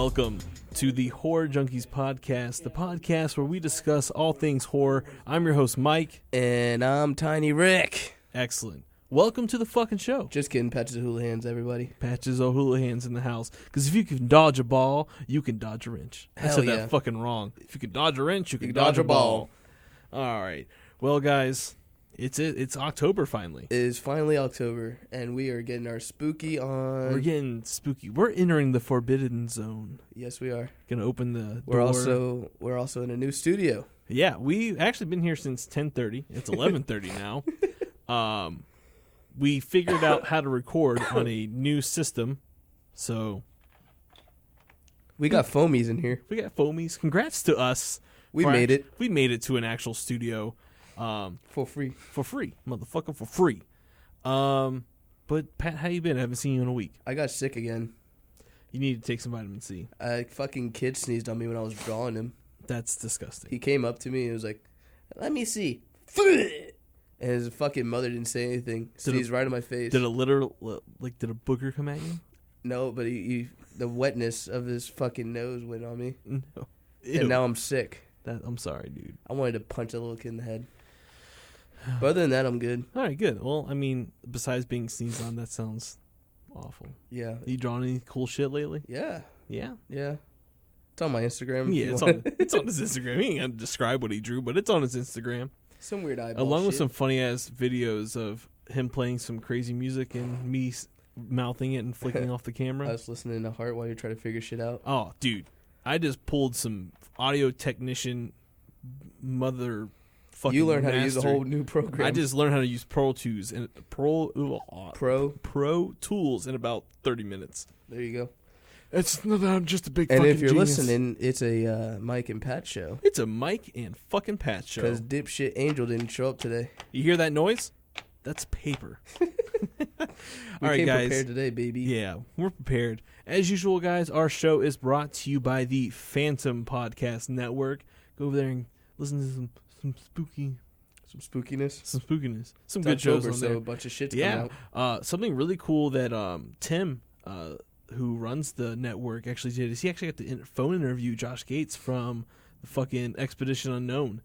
welcome to the Horror Junkies Podcast, the podcast where we discuss all things horror. I'm your host, Mike. And I'm Tiny Rick. Excellent. Welcome to the fucking show. Just kidding, Patches of Hula Hands, everybody. Patches of Hula Hands in the house. Because if you can dodge a ball, you can dodge a wrench. I said that fucking wrong. If you can dodge a wrench, you can dodge a ball. All right. Well, guys, it's October finally. It is finally October, and we are getting our spooky on. We're getting spooky. We're entering the forbidden zone. Yes, we are. Gonna open the We're door. We're also in a new studio. Yeah, we've actually been here since 10:30. It's 11:30 now. We figured out how to record on a new system, so we got foamies in here. We got foamies. Congrats to us. We made it. We made it to an actual studio. For free. For free. Motherfucker, for free. But, Pat, how you been? I haven't seen you in a week. I got sick again. You need to take some vitamin C. A fucking kid sneezed on me when I was drawing him. That's disgusting. He came up to me and was like, let me see. And his fucking mother didn't say anything. Sneezed right in my face. Did a booger come at you? No, but the wetness of his fucking nose went on me. No. And now I'm sick. I'm sorry, dude. I wanted to punch a little kid in the head. But other than that, I'm good. All right, good. Well, I mean, besides being sneezed on, that sounds awful. Yeah. You drawn any cool shit lately? Yeah. Yeah? Yeah. It's on my Instagram. Yeah, it's on his Instagram. He ain't going to describe what he drew, but it's on his Instagram. Some weird eyeball Along with shit. some funny-ass videos of him playing some crazy music and me mouthing it and flicking off the camera. I was listening to Heart while you're trying to figure shit out. Oh, dude. I just pulled some audio technician mother fucking You learned how master. to use a whole new program. I just learned how to use Pro Tools and Pro Tools in about 30 minutes. There you go. It's not that I'm just a big and fucking if you're genius. listening, it's a Mike and Pat show. It's a Mike and fucking Pat show. Because dipshit Angel didn't show up today. You hear that noise? That's paper. All right, guys. Prepared today, baby. Yeah, we're prepared. As usual, guys, our show is brought to you by the Phantom Podcast Network. Go over there and listen to some spookiness. Some good shows on there. So a bunch of shit's coming out. Something really cool that Tim, who runs the network, actually did is he actually got to phone interview Josh Gates from the fucking Expedition Unknown.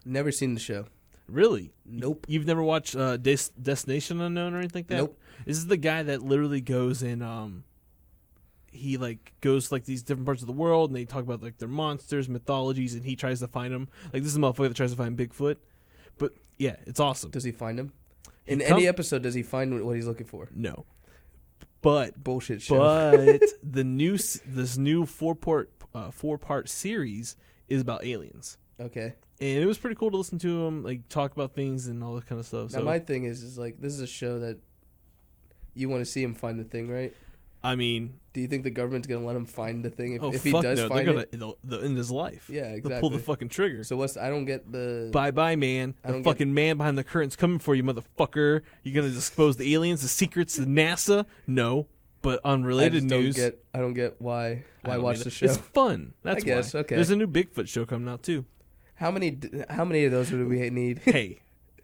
Never seen the show. Really? Nope. You've never watched Destination Unknown or anything like that? Nope. This is the guy that literally goes and he goes to these different parts of the world and they talk about their monsters, mythologies, and he tries to find them. This is a motherfucker that tries to find Bigfoot. But yeah, it's awesome. Does he find him? In any episode, does he find what he's looking for? No. But bullshit show. But this new four-part series is about aliens. Okay. And it was pretty cool to listen to him talk about things and all that kind of stuff. Now my thing is this is a show that you want to see him find the thing, right? I mean, do you think the government's gonna let him find the thing if he fuck does no. find it? They'll end his life. Yeah, exactly. They'll pull the fucking trigger. So I don't get the bye, man. The fucking man behind the curtain's coming for you, motherfucker. You gonna expose the aliens, the secrets, the NASA? No. But unrelated news, I don't get why watch the show. It's fun. That's I guess. Why. Okay. There's a new Bigfoot show coming out too. How many of those do we need? Hey,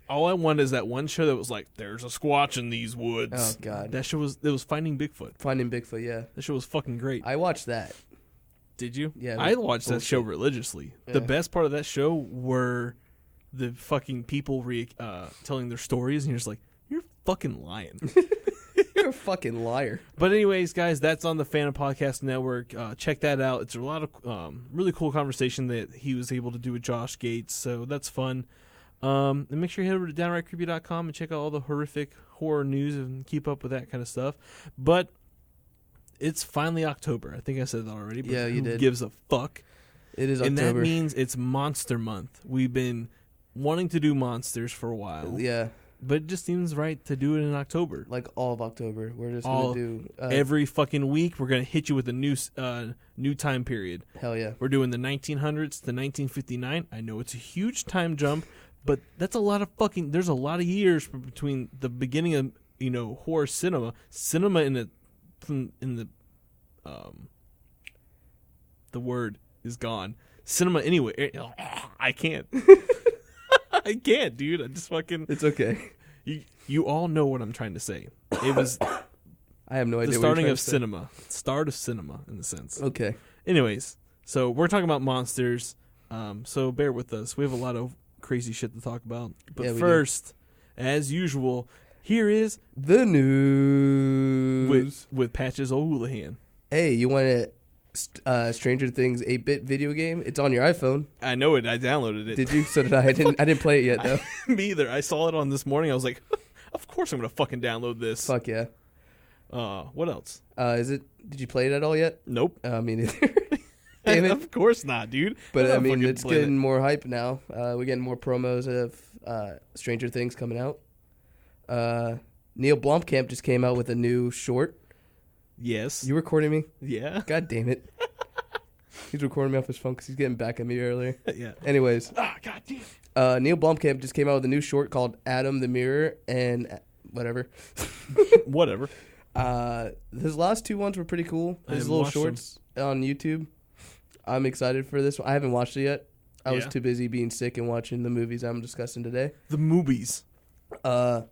all I want is that one show that was there's a squatch in these woods. Oh God, that show was Finding Bigfoot. Finding Bigfoot, yeah. That show was fucking great. I watched that. Did you? Yeah. I watched that show religiously. Yeah. The best part of that show were the fucking people telling their stories, and you're just like, you're fucking lying. You're a fucking liar. But anyways, guys, that's on the Phantom Podcast Network. Check that out. It's a lot of really cool conversation that he was able to do with Josh Gates, so that's fun. And make sure you head over to downrightcreepy.com and check out all the horrific horror news and keep up with that kind of stuff. But it's finally October. I think I said that already. But yeah, you did. Who gives a fuck? It is October. And that means it's Monster Month. We've been wanting to do monsters for a while. Yeah. But it just seems right to do it in October. All of October. We're just going to do... every fucking week, we're going to hit you with a new time period. Hell yeah. We're doing the 1900s to 1959. I know it's a huge time jump, but that's a lot of fucking... There's a lot of years between the beginning of, horror cinema. Cinema in the word is gone. Cinema anyway. I can't. I can't, dude. I just fucking... It's okay. You all know what I'm trying to say. It was... I have no idea the what you're starting trying of to say. cinema. Start of cinema, in a sense. Okay. Anyways, so we're talking about monsters. So bear with us. We have a lot of crazy shit to talk about. But first, as usual, here is the news with Patches O'Houlihan. Hey, you want a Stranger Things 8-bit video game? It's on your iPhone. I know it. I downloaded it. Did you? So did I. I didn't play it yet though. Me either. I saw it on this morning. I was like, of course I'm gonna fucking download this. Fuck yeah. What else? Did you play it at all yet? Nope. Me neither. Damn it. Of course not, dude. But I mean, it's getting more hype now. We're getting more promos of Stranger Things coming out. Neil Blomkamp just came out with a new short. Yes. You recording me? Yeah. God damn it. He's recording me off his phone because he's getting back at me earlier. Yeah. Anyways. God damn. Neil Blomkamp just came out with a new short called Adam the Mirror and whatever. Whatever. His last two ones were pretty cool. His little shorts on YouTube. I'm excited for this one. I haven't watched it yet. I was too busy being sick and watching the movies I'm discussing today. The movies. The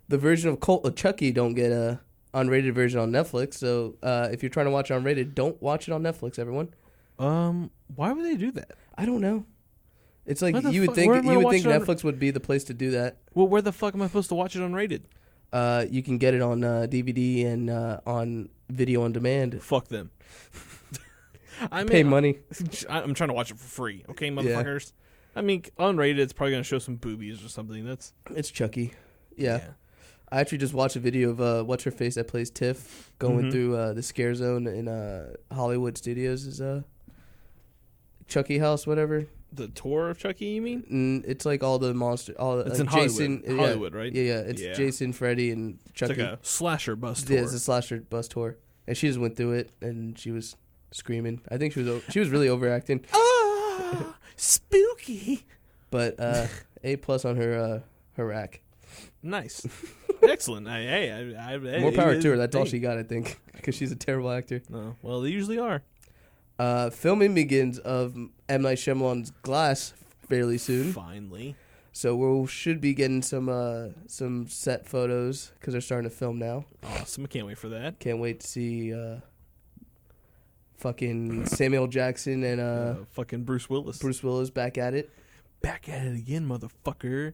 version of Cult of Chucky don't get a unrated version on Netflix. So if you're trying to watch unrated, don't watch it on Netflix, everyone. Why would they do that? I don't know. It's like you would think Netflix would be the place to do that. Well, where the fuck am I supposed to watch it unrated? You can get it on DVD and on video on demand. Fuck them. Pay money. I'm trying to watch it for free. Okay, motherfuckers. Yeah. I mean, unrated, it's probably gonna show some boobies or something. It's Chucky. Yeah. I actually just watched a video of what's her face that plays Tiff going through the scare zone in Hollywood Studios. Is Chucky house, whatever. The tour of Chucky, you mean? It's like all the monsters. It's in Jason, Hollywood, right? Yeah. It's Jason, Freddy, and Chucky. It's like a slasher bus tour. Yeah, it's a slasher bus tour, and she just went through it, and she was screaming. I think she was really overacting. Oh, spooky. But A+ on her rack. Nice. Excellent. More power to her. That's all she got, I think, because she's a terrible actor. Oh, well, they usually are. Filming begins of M. Night Shyamalan's Glass fairly soon. Finally. So we should be getting some set photos because they're starting to film now. Awesome. I can't wait for that. Can't wait to see fucking Samuel Jackson and fucking Bruce Willis. Bruce Willis back at it. Back at it again, motherfucker.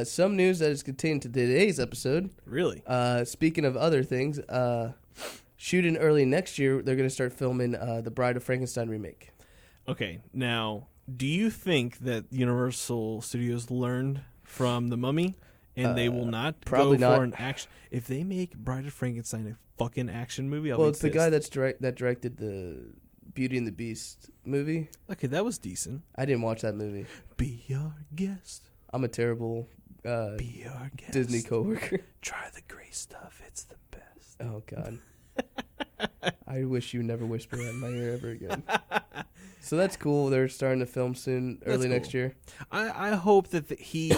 Some news that is contained to today's episode. Really? Speaking of other things, shooting early next year, they're going to start filming the Bride of Frankenstein remake. Okay, now, do you think that Universal Studios learned from The Mummy, and they will not probably go not. for an action? If they make Bride of Frankenstein a fucking action movie, it's the guy that directed the Beauty and the Beast movie. Okay, that was decent. I didn't watch that movie. Be our guest. I'm a terrible Be our guest. Disney coworker. Try the gray stuff. It's the best. Oh, God. I wish you never whisper that in my ear ever again. So that's cool. They're starting to film soon, early next year. I hope that he...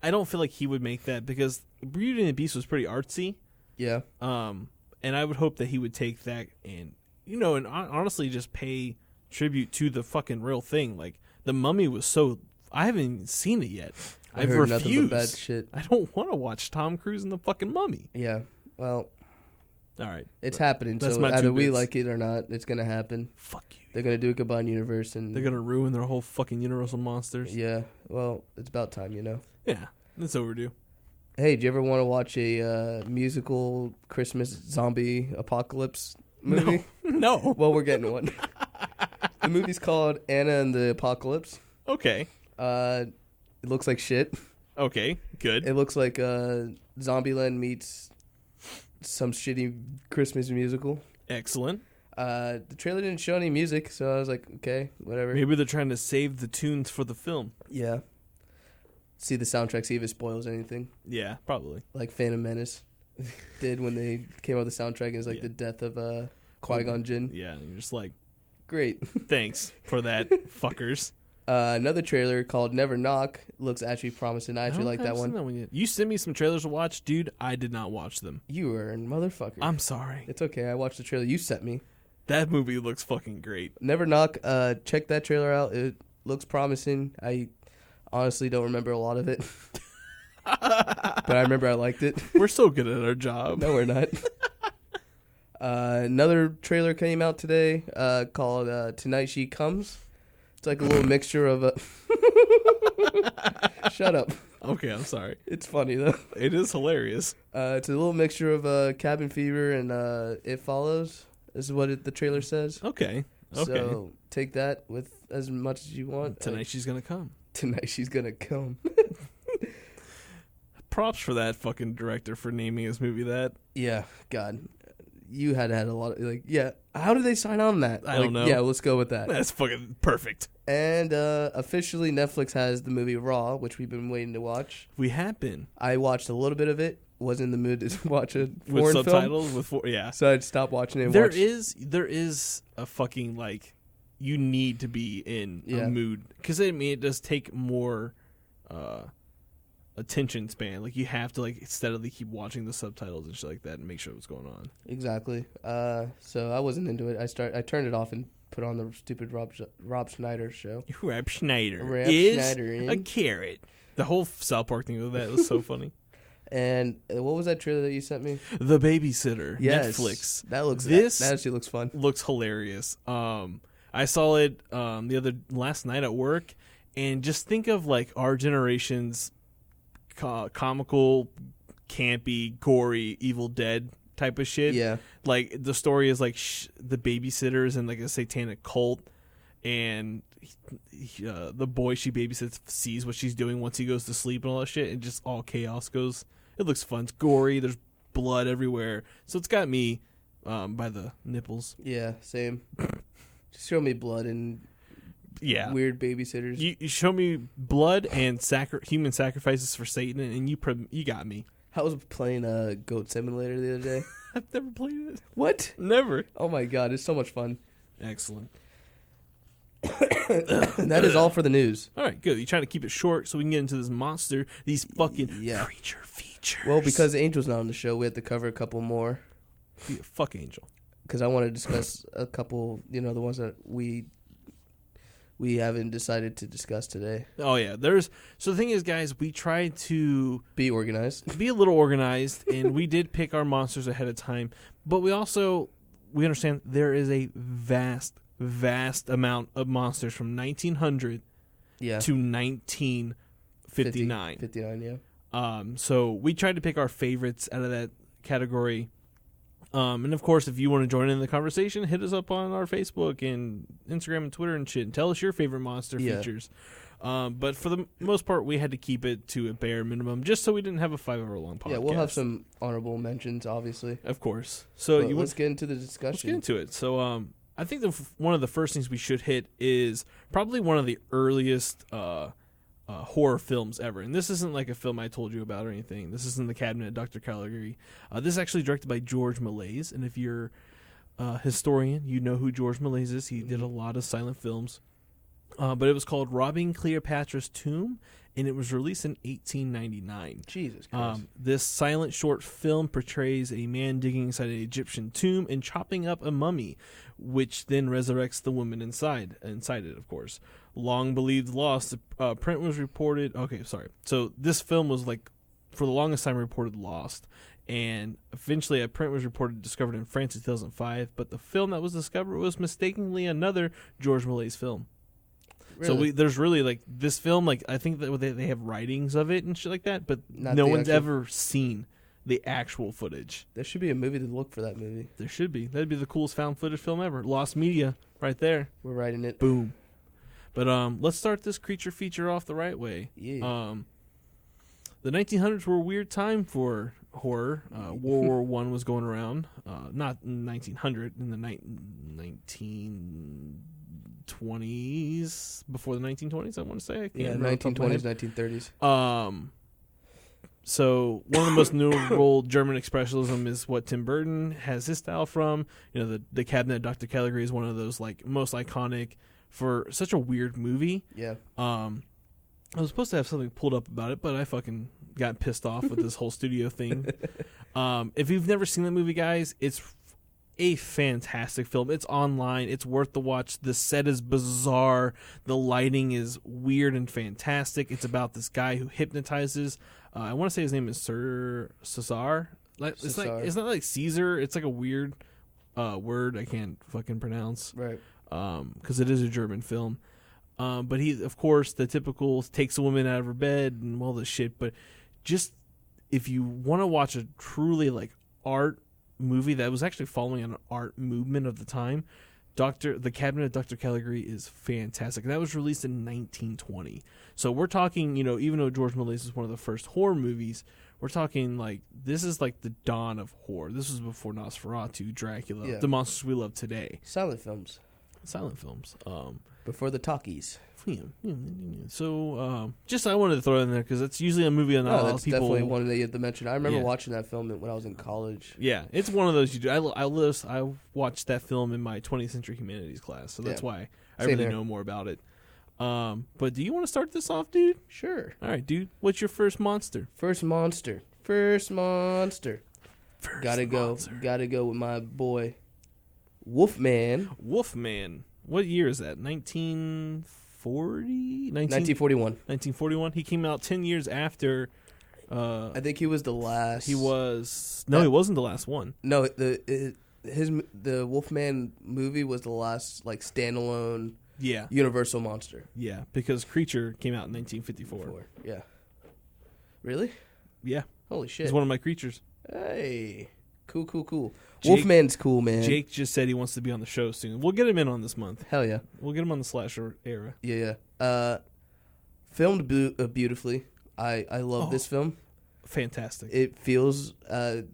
I don't feel like he would make that because Beauty and the Beast was pretty artsy. Yeah. And I would hope that he would take that and, and honestly just pay tribute to the fucking real thing. Like, The Mummy was so... I haven't even seen it yet. I've heard refused. Nothing but bad shit. I don't want to watch Tom Cruise in the fucking Mummy. Yeah. Well... All right. It's happening, so either we like it or not, it's going to happen. Fuck you. They're going to do a combined universe. And they're going to ruin their whole fucking Universal Monsters. Yeah. Well, it's about time, Yeah. It's overdue. Hey, do you ever want to watch a musical Christmas zombie apocalypse movie? No. Well, we're getting one. The movie's called Anna and the Apocalypse. Okay. It looks like shit. Okay, good. It looks like Zombieland meets some shitty Christmas musical. Excellent. The trailer didn't show any music, so I was like, okay, whatever. Maybe they're trying to save the tunes for the film. Yeah. See the soundtrack, see if it spoils anything. Yeah, probably. Like Phantom Menace did when they came out with the soundtrack. It was like the death of Qui-Gon Jinn. Yeah, and you're just like, great. Thanks for that, fuckers. Another trailer called Never Knock looks actually promising. I actually like that one. You sent me some trailers to watch, dude. I did not watch them. You were a motherfucker. I'm sorry. It's okay. I watched the trailer you sent me. That movie looks fucking great. Never Knock. Check that trailer out. It looks promising. I honestly don't remember a lot of it. But I remember I liked it. We're so good at our job. No, we're not. Another trailer came out today called Tonight She Comes. It's like a little mixture of Shut up. Okay, I'm sorry. It's funny, though. It is hilarious. It's a little mixture of Cabin Fever and It Follows. This is what the trailer says. Okay. So take that with as much as you want. Tonight she's going to come. Tonight she's going to come. Props for that fucking director for naming his movie that. Yeah, God. You had a lot of, how did they sign on that? I don't know. Yeah, let's go with that. That's fucking perfect. And officially Netflix has the movie Raw, which we've been waiting to watch. We have been. I watched a little bit of it. Was in the mood to watch a foreign with subtitles film. Yeah. So I'd stop watching it. There is a fucking you need to be in a mood because it does take more attention span. Like you have to steadily keep watching the subtitles and shit like that and make sure what's going on. Exactly. So I wasn't into it. I turned it off and put on the stupid Rob Schneider show. Rob Schneider is a carrot. The whole South Park thing with that was so funny. And what was that trailer that you sent me? The Babysitter. Yes. Netflix. That actually looks fun. Looks hilarious. I saw it last night at work, and just think of our generation's comical, campy, gory, Evil Dead type of shit. Yeah. The story is the babysitters and a satanic cult, and the boy she babysits sees what she's doing once he goes to sleep and all that shit, and just all chaos goes. It looks fun. It's gory. There's blood everywhere. So it's got me by the nipples. Yeah, same. Just show me blood and weird babysitters. You show me blood and human sacrifices for Satan, and you got me. I was playing Goat Simulator the other day. I've never played it. What? Never. Oh my god, it's so much fun. Excellent. That is all for the news. All right, good. You're trying to keep it short so we can get into this monster, these fucking creature features. Well, because Angel's not on the show, we have to cover a couple more. Fuck Angel. Because I want to discuss a couple, the ones that we haven't decided to discuss today. Oh, yeah. So the thing is, guys, we tried to be organized. Be a little organized, and we did pick our monsters ahead of time. But we understand there is a vast amount of monsters from 1900 to 1959. 59, yeah. So we tried to pick our favorites out of that category. And of course, if you want to join in the conversation, hit us up on our Facebook and Instagram and Twitter and shit, and tell us your favorite monster features. But for the most part, we had to keep it to a bare minimum, just so we didn't have a 5-hour-long podcast. Yeah, we'll have some honorable mentions, obviously. Of course. So let's get into the discussion. Let's get into it. So I think one of the first things we should hit is probably one of the earliest horror films ever. And this isn't like a film I told you about or anything. This isn't The Cabinet of Dr. Caligari. This is actually directed by Georges Méliès. And if you're a historian, you know who Georges Méliès is. He did a lot of silent films. But it was called Robbing Cleopatra's Tomb, and it was released in 1899. Jesus Christ. This silent short film portrays a man digging inside an Egyptian tomb and chopping up a mummy, which then resurrects the woman inside it, of course. Long believed lost. Print was reported. Okay, sorry. So this film was for the longest time reported lost, and eventually a print was reported discovered in France in 2005. But the film that was discovered was mistakenly another Georges Méliès film. Really? So there's really this film. I think that they have writings of it and shit like that, but no one's ever seen the actual footage. There should be a movie to look for that movie. There should be. That'd be the coolest found footage film ever. Lost media, right there. We're writing it. Boom. But let's start this creature feature off the right way. Yeah. The 1900s were a weird time for horror. World War I was going around. Not in 1900, in the 1920s, before the 1920s, I want to say. 1920s, 1930s. So one of the most notable German expressionism is what Tim Burton has his style from. The Cabinet of Dr. Caligari is one of those most iconic for such a weird movie. Yeah. I was supposed to have something pulled up about it, but I fucking got pissed off with this whole studio thing. If you've never seen that movie, guys, it's a fantastic film. It's online. It's worth the watch. The set is bizarre. The lighting is weird and fantastic. It's about this guy who hypnotizes. I want to say his name is Sir Cesar. It's not like Caesar. It's like a weird word I can't fucking pronounce. Right. Because it is a German film. But he, of course, the typical takes a woman out of her bed and all this shit. But just if you want to watch a truly like art movie that was actually following an art movement of the time, The Cabinet of Dr. Caligari is fantastic. And that was released in 1920. So we're talking, even though Georges Méliès is one of the first horror movies, we're talking like this is like the dawn of horror. This was before Nosferatu, Dracula, the monsters we love today. Silent films. Before the talkies. So, just I wanted to throw it in there because it's usually a movie that not a lot of people. Definitely one that you have to mention. I remember watching that film when I was in college. Yeah, it's one of those you do. I watched that film in my 20th Century Humanities class, so that's why I really know more about it. But do you want to start this off, dude? Sure. All right, dude. What's your first monster? Gotta go with my boy, Wolfman. What year is that? 1941. 1941. He came out 10 years after. I think he was the last. He was he wasn't the last one. No, the Wolfman movie was the last like standalone. Yeah. Universal monster. Yeah, because Creature came out in 1954. Yeah. Really? Yeah. Holy shit! He's one of my creatures. Hey. Cool. Wolfman's cool, man. Jake just said he wants to be on the show soon. We'll get him in on this month. Hell yeah. We'll get him on the slasher era. Yeah. Filmed beautifully. I love this film. Fantastic. It feels... I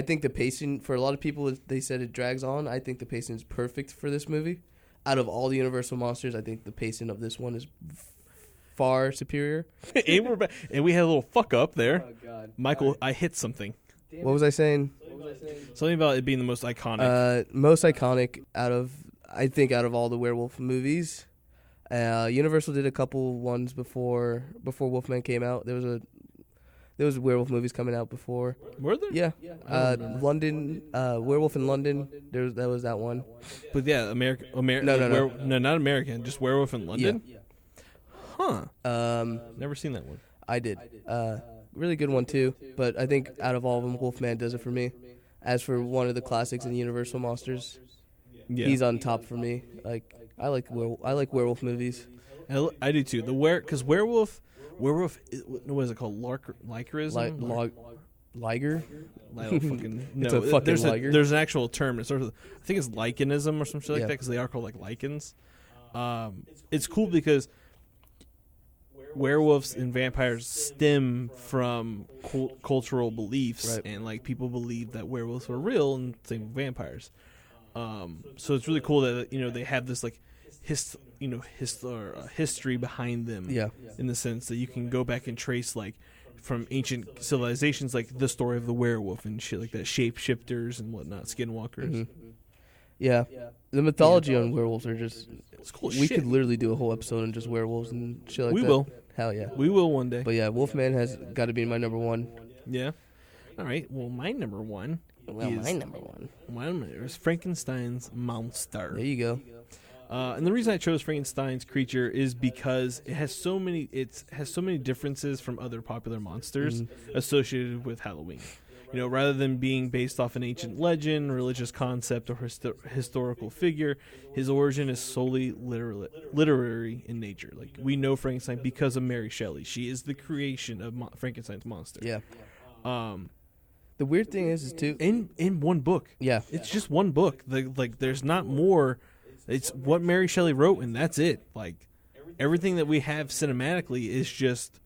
think the pacing, for a lot of people, they said it drags on. I think the pacing is perfect for this movie. Out of all the Universal monsters, I think the pacing of this one is far superior. And we had a little fuck up there. Oh, God. Michael, I hit something. What was I saying? Something about it being the most iconic. Most iconic out of all the werewolf movies. Universal did a couple ones before Wolfman came out. There was werewolf movies coming out before. Were there? Yeah. London, Werewolf in London. That was that one. But yeah, No, not American. Just Werewolf in London. Yeah. Huh. Never seen that one. I did. Really good one too. But I think out of all of them, Wolfman does it for me. As for one of the classics in Universal monsters, he's on top for me. Like I like werewolf movies. I do too. Because werewolf. What is it called? Lycarism? Liger? I don't fucking know. It's a fucking liger. There's an actual term. It's sort of, I think it's lichenism or some shit like that because they are called like lichens. It's cool because werewolves and vampires stem from cultural beliefs, and like people believe that werewolves are real and same with vampires. So it's really cool that they have this like history behind them. Yeah. In the sense that you can go back and trace like from ancient civilizations, like the story of the werewolf and shit like that, shapeshifters and whatnot, skinwalkers. Mm-hmm. Yeah. The mythology on werewolves are just... It's cool we could literally do a whole episode on just werewolves and shit like that. We will. Hell yeah. We will one day. But yeah, Wolfman has got to be my number one. Yeah. All right. Well, my number one is Frankenstein's monster. There you go. And the reason I chose Frankenstein's creature is because it has so many differences from other popular monsters associated with Halloween. Rather than being based off an ancient legend, religious concept, or historical figure, his origin is solely literary in nature. Like we know Frankenstein because of Mary Shelley. She is the creation of Frankenstein's monster. Yeah. The weird thing is too in one book. Yeah. It's just one book. There's not more. It's what Mary Shelley wrote, and that's it. Like everything that we have cinematically is just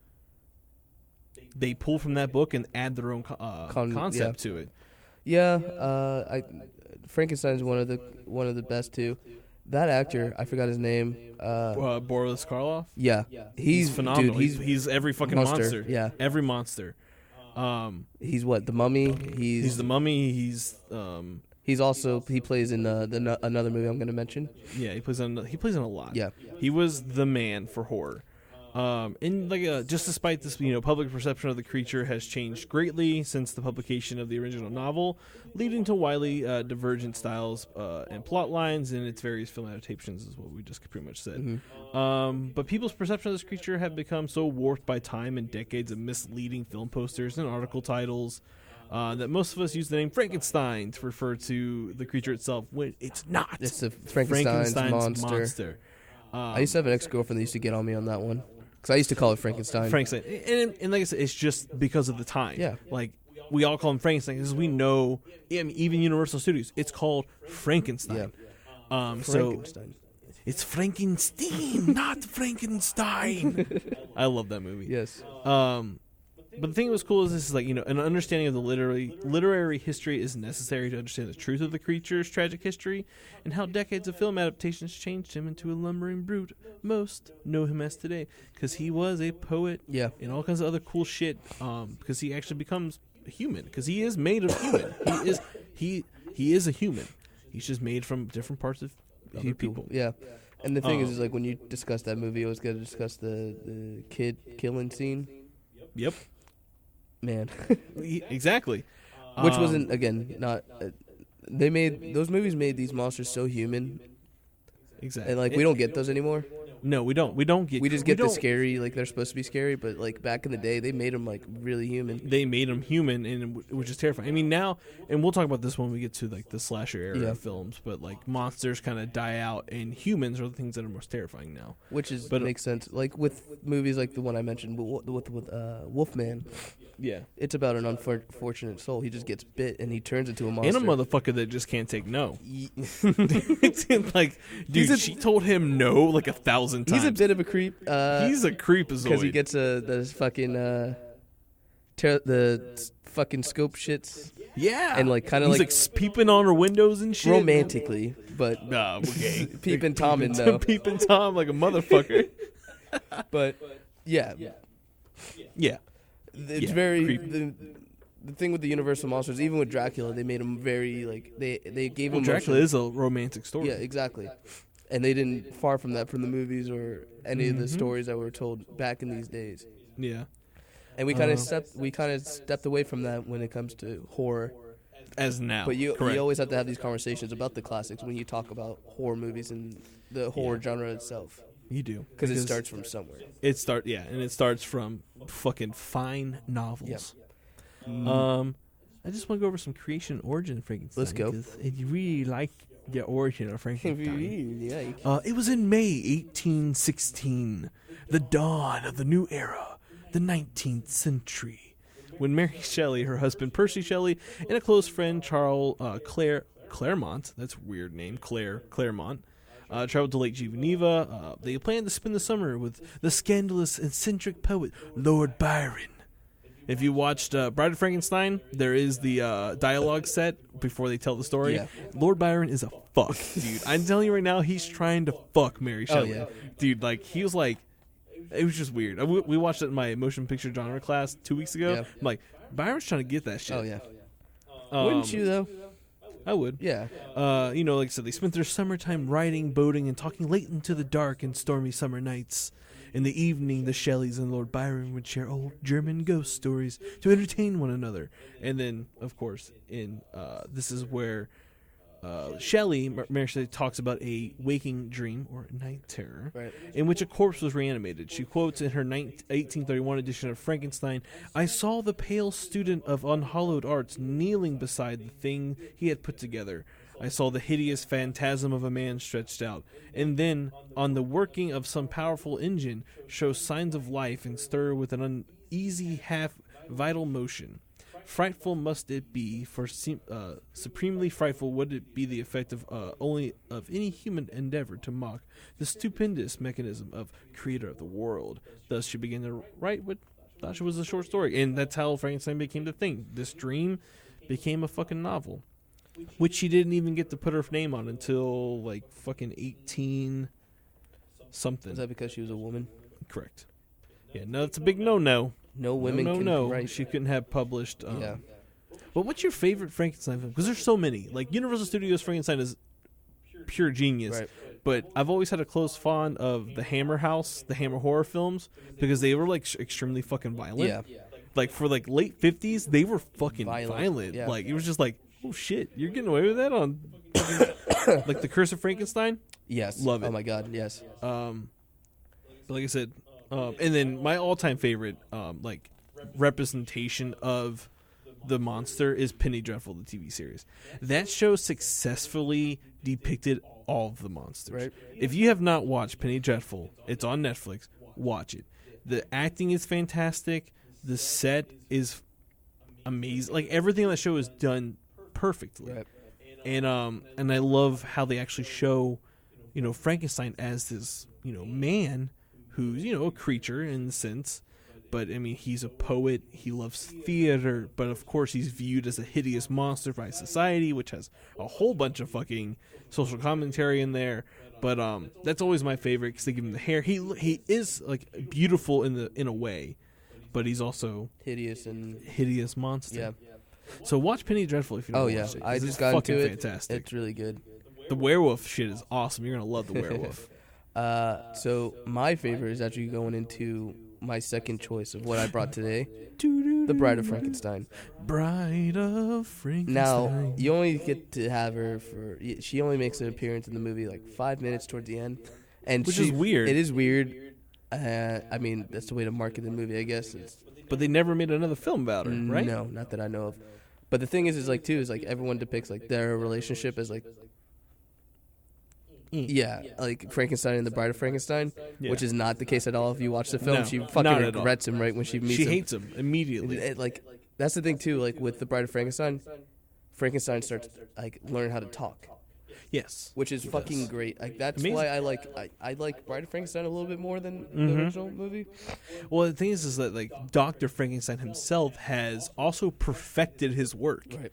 they pull from that book and add their own concept to it. Yeah, Frankenstein's one of the best too. That actor, I forgot his name. Boris Karloff. Yeah, he's phenomenal. Dude, he's every fucking monster. Yeah, every monster. He's what, the Mummy. He's the Mummy. He plays in another movie I'm going to mention. Yeah, he plays in a lot. Yeah, he was the man for horror. And just despite this, public perception of the creature has changed greatly since the publication of the original novel, leading to widely divergent styles and plot lines in its various film adaptations, is what we just pretty much said. Mm-hmm. But people's perception of this creature have become so warped by time and decades of misleading film posters and article titles. that most of us use the name Frankenstein to refer to the creature itself when it's not. It's a Frankenstein's monster. I used to have an ex-girlfriend that used to get on me on that one. Because I used to call it Frankenstein. And like I said, it's just because of the time. Yeah. Like, we all call him Frankenstein because we know, I mean, even Universal Studios, it's called Frankenstein. Yeah. Frankenstein. It's Frankenstein, not Frankenstein. I love that movie. Yes. But the thing that was cool is this is like, you know, an understanding of the literary history is necessary to understand the truth of the creature's tragic history and how decades of film adaptations changed him into a lumbering brute most know him as today. Because he was a poet and all kinds of other cool shit, because he actually becomes human. Because he is made of human. He is a human. He's just made from different parts of other people. Yeah. And the thing is like when you discuss that movie, you always got to discuss the kid killing scene. Yep. Man. Exactly. Which wasn't, again, not... those movies made these monsters so human. Exactly. And, like, we don't get those anymore. No, we don't. We just get the scary, like, they're supposed to be scary, but, like, back in the day, they made them, like, really human. They made them human, and which is terrifying. I mean, now, and we'll talk about this when we get to, like, the slasher era of films, but, like, monsters kind of die out, and humans are the things that are most terrifying now. Which makes sense. Like, with movies like the one I mentioned, with Wolfman... Yeah. It's about an unfortunate soul. He just gets bit and he turns into a monster. And a motherfucker that just can't take no. Like, dude, she told him no like 1,000 times. He's a bit of a creep. He's a creepazoid. Because he gets the fucking the fucking scope shits. Yeah. And like kind of like peeping on her windows and shit. Romantically, but nah, we're gay. Peeping Tom in though. Peeping Tom like a motherfucker. But yeah. It's very the thing with the Universal monsters. Even with Dracula, they made him very like they gave him. Dracula is a romantic story. Yeah, exactly. And they didn't far from that from the movies or any of the stories that were told back in these days. Yeah, and we kind of stepped away from that when it comes to horror. As now, but you always have to have these conversations about the classics when you talk about horror movies and the horror genre itself. You do. Because it starts from somewhere. And it starts from fucking fine novels. Yep. I just want to go over some creation origin of Frankenstein. Let's go. You really like the origin of Frankenstein. Yeah. It was in May 1816, the dawn of the new era, the 19th century, when Mary Shelley, her husband Percy Shelley, and a close friend Charles Claremont, that's a weird name, Claremont, traveled to Lake Geneva. They planned to spend the summer with the scandalous, eccentric poet Lord Byron. If you watched Bride of Frankenstein, there is the dialogue set before they tell the story. Yeah. Lord Byron is a fuck, dude. I'm telling you right now, he's trying to fuck Mary Shelley. Oh, yeah. Dude, like, he was like, it was just weird. We watched it in my motion picture genre class 2 weeks ago. Yeah. I'm like, Byron's trying to get that shit. Oh, yeah. Wouldn't you, though? I would. Yeah. Like I said, they spent their summertime riding, boating, and talking late into the dark and stormy summer nights. In the evening, the Shelleys and Lord Byron would share old German ghost stories to entertain one another. And then, of course, this is where Mary Shelley talks about a waking dream or night terror, right, in which a corpse was reanimated. She quotes in her 1831 edition of Frankenstein, "I saw the pale student of unhallowed arts kneeling beside the thing he had put together. I saw the hideous phantasm of a man stretched out, and then, on the working of some powerful engine, show signs of life and stir with an uneasy half-vital motion. Frightful must it be, for supremely frightful would it be the effect of only of any human endeavor to mock the stupendous mechanism of Creator of the world." Thus she began to write what thought she was a short story, and that's how Frankenstein became the thing. This dream became a fucking novel, which she didn't even get to put her name on until like fucking 18 something. Is that because she was a woman? Correct. Yeah, no, it's a big no-no. No women can write. She couldn't have published. Yeah. But what's your favorite Frankenstein film? Because there's so many. Like, Universal Studios Frankenstein is pure genius. Right. But I've always had a close fond of the Hammer House, the Hammer horror films, because they were, like, extremely fucking violent. Yeah. Like, for, like, late 50s, they were fucking violent. Yeah. Like, it was just like, oh, shit, you're getting away with that on, like, The Curse of Frankenstein? Yes. Love it. Oh, my God, yes. But like I said, and then my all-time favorite, like, representation of the monster is Penny Dreadful, the TV series. That show successfully depicted all of the monsters. Right. If you have not watched Penny Dreadful, it's on Netflix. Watch it. The acting is fantastic. The set is amazing. Like, everything on the show is done perfectly. Right. And I love how they actually show, Frankenstein as this, man who's, a creature in a sense. But, I mean, he's a poet. He loves theater. But, of course, he's viewed as a hideous monster by society, which has a whole bunch of fucking social commentary in there. But that's always my favorite because they give him the hair. He is, like, beautiful in a way. But he's also hideous monster. Yeah. So watch Penny Dreadful if you don't watch it. I just got into it. Fantastic. It's really good. The werewolf shit is awesome. You're going to love the werewolf. So my favorite is actually going into my second choice of what I brought today. The Bride of Frankenstein. Bride of Frankenstein. Now, you only get to have her she only makes an appearance in the movie like 5 minutes towards the end. Which is weird. It is weird. I mean, that's the way to market the movie, I guess. But they never made another film about her, right? No, not that I know of. But the thing is like everyone depicts like their relationship as like, like Frankenstein and the Bride of Frankenstein, which is not the case at all. If you watch the film, she fucking regrets him right when she meets him. She hates him immediately. Like, that's the thing too. Like with the Bride of Frankenstein, Frankenstein starts like learn how to talk. Yes, which is fucking great. Like that's amazing. Why I like Bride of Frankenstein a little bit more than the original movie. Well, the thing is that like Dr. Frankenstein himself has also perfected his work. Right.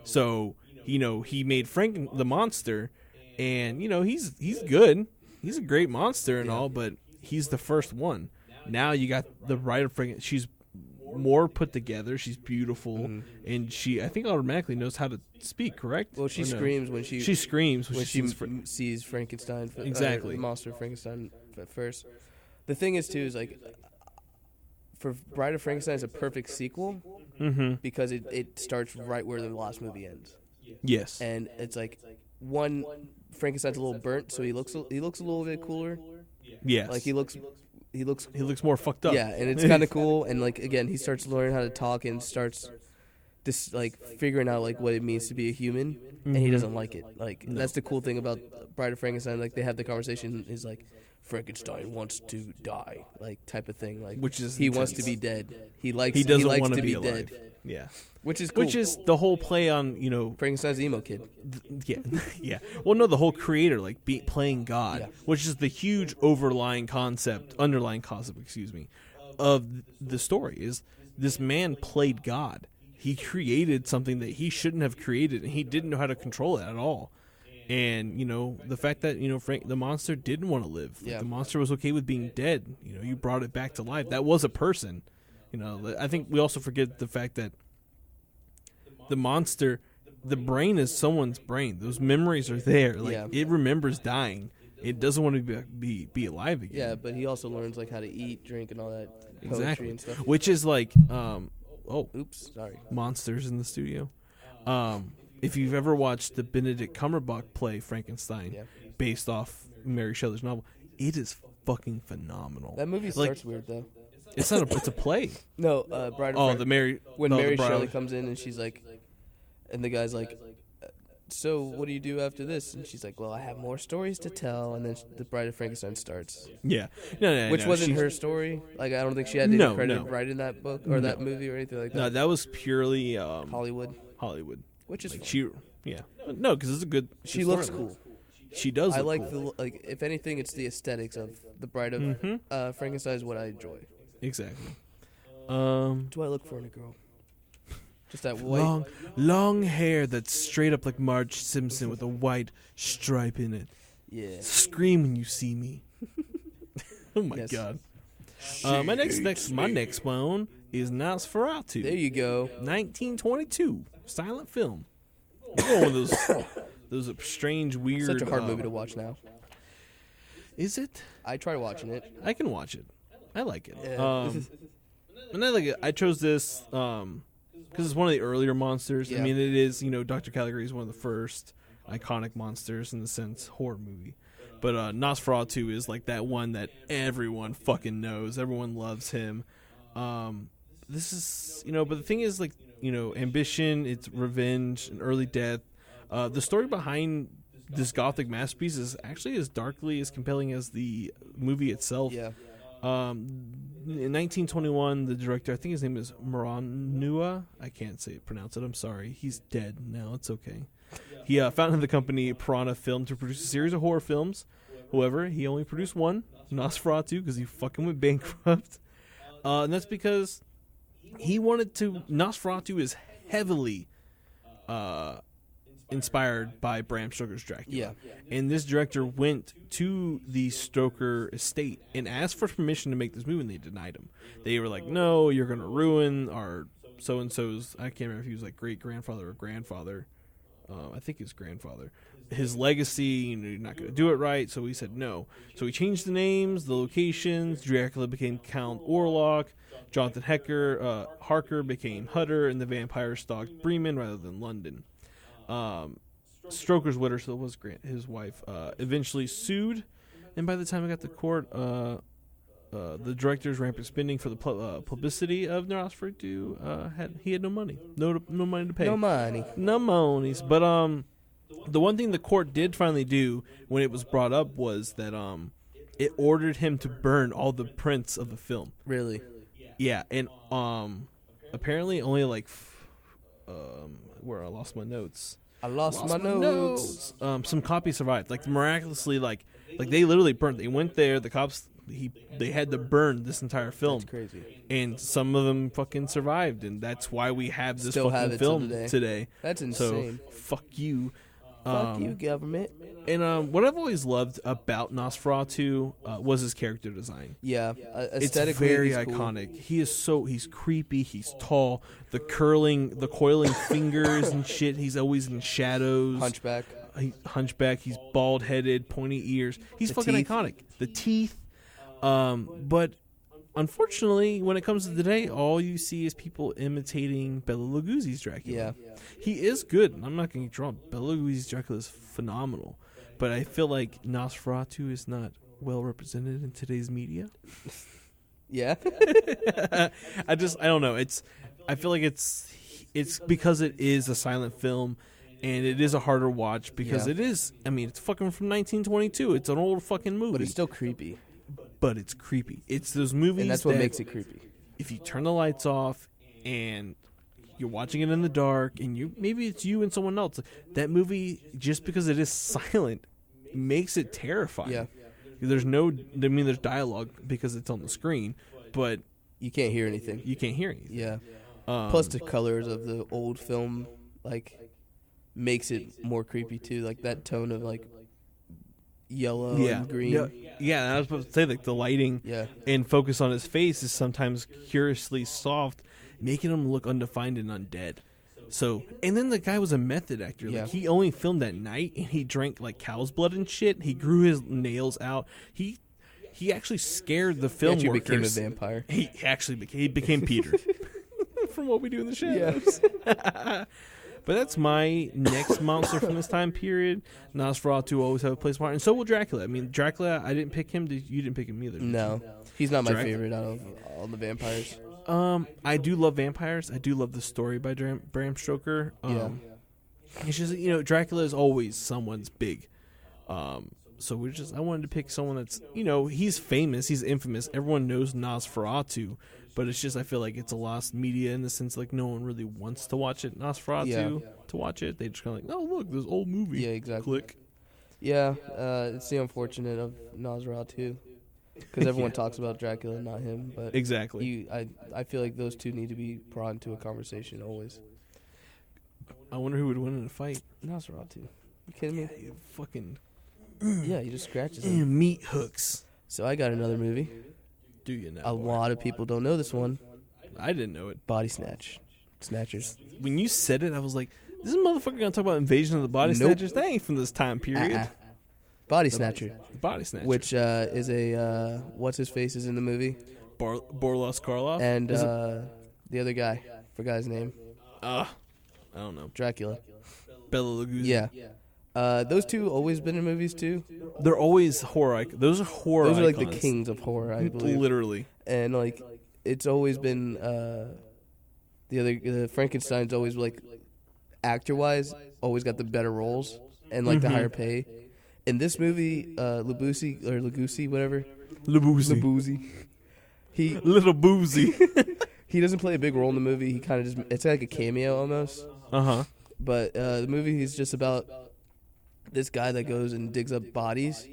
So he made Frank the monster, and he's good. He's a great monster and all, but he's the first one. Now you got the Bride of Frankenstein. She's more put together. She's beautiful, and she I think automatically knows how to speak. Correct? Well, she screams when she screams when she sees Frankenstein. Exactly, the monster Frankenstein at first. The thing is too is like for Bride of Frankenstein is a perfect sequel because it starts right where the last movie ends. Yes, and it's like Frankenstein's a little burnt, so he looks a little bit cooler. Yes, like he looks more fucked up. Yeah, and it's kind of cool. And like again, he starts learning how to talk and starts just like figuring out like what it means to be a human, and he doesn't like it. Like that's the cool thing about Bride of Frankenstein. Like they have the conversation is like Frankenstein wants to die, like type of thing. Like which is he intense. wants to be dead. He likes want to be dead. Yeah. Which is cool. Which is the whole play on, Frankenstein's the emo kid. Yeah. Well, no, the whole creator, like playing God, which is the huge underlying concept, of the story is this man played God. He created something that he shouldn't have created, and he didn't know how to control it at all. And, the fact that, the monster didn't want to live. Like, the monster was okay with being dead. You brought it back to life. That was a person. I think we also forget the fact that the monster, the brain is someone's brain. Those memories are there. Like it remembers dying. It doesn't want to be alive again. Yeah, but he also learns like how to eat, drink, and all that poetry and stuff. Which is like, oops, sorry, monsters in the studio. If you've ever watched the Benedict Cumberbatch play Frankenstein, based off Mary Shelley's novel, it is fucking phenomenal. That movie starts weird though. It's not. It's a play. No, Bride of Mary Shelley comes in and she's like, and the guy's like, so what do you do after this? And she's like, well, I have more stories to tell. And then the Bride of Frankenstein starts. Yeah, which wasn't her story. Like I don't think she had any credit writing that book or that movie or anything like that. No, that was purely Hollywood, which is no, because it's a good. She looks cool. She does. I like cool. If anything, it's the aesthetics of the Bride of Frankenstein is what I enjoy. Exactly. Do I look for in a girl? Just that white, long hair that's straight up like Marge Simpson with a white stripe in it. Yeah. Scream when you see me. Oh my god. My next one is Nosferatu. There you go. 1922 silent film. One of those strange, weird. Such a hard movie to watch now. Is it? I tried watching it. I can watch it. I like it. Yeah. And I like it. I chose this because it's one of the earlier monsters. Yeah. I mean, it is, Dr. Caligari is one of the first iconic monsters in the sense horror movie. But Nosferatu is like that one that everyone fucking knows. Everyone loves him. This is, but the thing is, like, ambition, it's revenge, and early death. The story behind this gothic masterpiece is actually as darkly as compelling as the movie itself. Yeah. In 1921, the director, I think his name is Moranua. I can't pronounce it. I'm sorry. He's dead now. It's okay. He founded the company Piranha Film to produce a series of horror films. However, he only produced one, Nosferatu, because he fucking went bankrupt. And that's because he wanted to. Nosferatu is heavily inspired by Bram Stoker's Dracula. Yeah. And this director went to the Stoker estate and asked for permission to make this movie, and they denied him. They were like, no, you're going to ruin our so-and-so's, I can't remember if he was like great-grandfather or grandfather. I think his grandfather. His legacy, you're not going to do it right, so he said no. So he changed the names, the locations. Dracula became Count Orlok. Jonathan Harker became Hutter, and the vampire stalked Bremen rather than London. Stoker's widow, so it was his wife, eventually sued, and by the time it got to court, the director's rampant spending for the publicity of Nosferatu, he had no money, no money to pay, no monies. But the one thing the court did finally do when it was brought up was that it ordered him to burn all the prints of the film. Really? Yeah, and apparently only where I lost my notes. I lost my notes. Some copies survived. Like miraculously, like they literally burnt. They went there. The cops, they had to burn this entire film. That's crazy. And some of them fucking survived, and that's why we have this Still fucking have film today. That's insane. So fuck you. Fuck you, government. And what I've always loved about Nosferatu was his character design. Yeah, it's very iconic. Cool. He's creepy. He's tall. The coiling fingers and shit. He's always in shadows. Hunchback. He's bald headed, pointy ears. He's fucking iconic. The teeth. But unfortunately, when it comes to today, all you see is people imitating Bela Lugosi's Dracula. Yeah. He is good. I'm not going to get wrong. Bela Lugosi's Dracula is phenomenal. But I feel like Nosferatu is not well represented in today's media. Yeah. I don't know. I feel like it's because it is a silent film, and it is a harder watch because it is. I mean, it's fucking from 1922. It's an old fucking movie. But it's still creepy. But it's creepy. It's those movies, and that's what makes it creepy. If you turn the lights off and you're watching it in the dark, and maybe it's you and someone else, that movie, just because it is silent, makes it terrifying. Yeah. There's dialogue because it's on the screen, but you can't hear anything. Yeah. Plus the colors of the old film makes it more creepy too. Like that tone of yellow and green. Yeah, I was about to say the lighting and focus on his face is sometimes curiously soft, making him look undefined and undead. So, and then the guy was a method actor. Like he only filmed at night, and he drank cow's blood and shit. He grew his nails out. He actually scared the film workers. He became a vampire. He became Peter. From What We Do in the Shadows. Yeah. But that's my next monster from this time period. Nosferatu will always have a place for it, and so will Dracula. I mean, Dracula, I didn't pick him. You didn't pick him either. No, he's not my favorite out of all the vampires. I do love vampires. I do love the story by Bram Stoker. It's just Dracula is always someone's big. So I wanted to pick someone that's he's famous, he's infamous. Everyone knows Nosferatu, but it's just I feel like it's a lost media in the sense no one really wants to watch it. Nosferatu to watch it. They just kind of oh look, this old movie. Yeah, exactly. Click. Yeah, it's the unfortunate of Nosferatu. Because everyone talks about Dracula, not him. But exactly. I feel like those two need to be brought into a conversation always. I wonder who would win in a fight. Nosferatu. You kidding me? You fucking. Yeah, he just scratches him. Meat hooks. So I got another movie. Do you know? A lot of people don't know this one. I didn't know it. Body Snatchers. When you said it, I was like, this motherfucker gonna talk about Invasion of the Body Snatchers? That ain't from this time period. Body Snatcher. Body Snatcher. Which is a, what's-his-face is in the movie? Borlos Karloff? And the other guy. Forgot his name. I don't know. Dracula. Bela Lugosi. Yeah. Those two always been in movies, too? They're always horror. Those are horror Those are icons. the kings of horror, I believe. Literally. And, it's always been the Frankenstein's always like actor wise always got the better roles and like the higher pay. In this movie, Lugosi, whatever. Labuzi. Little boozy. He doesn't play a big role in the movie. He kind of it's like a cameo almost. But the movie is just about this guy that goes and digs up bodies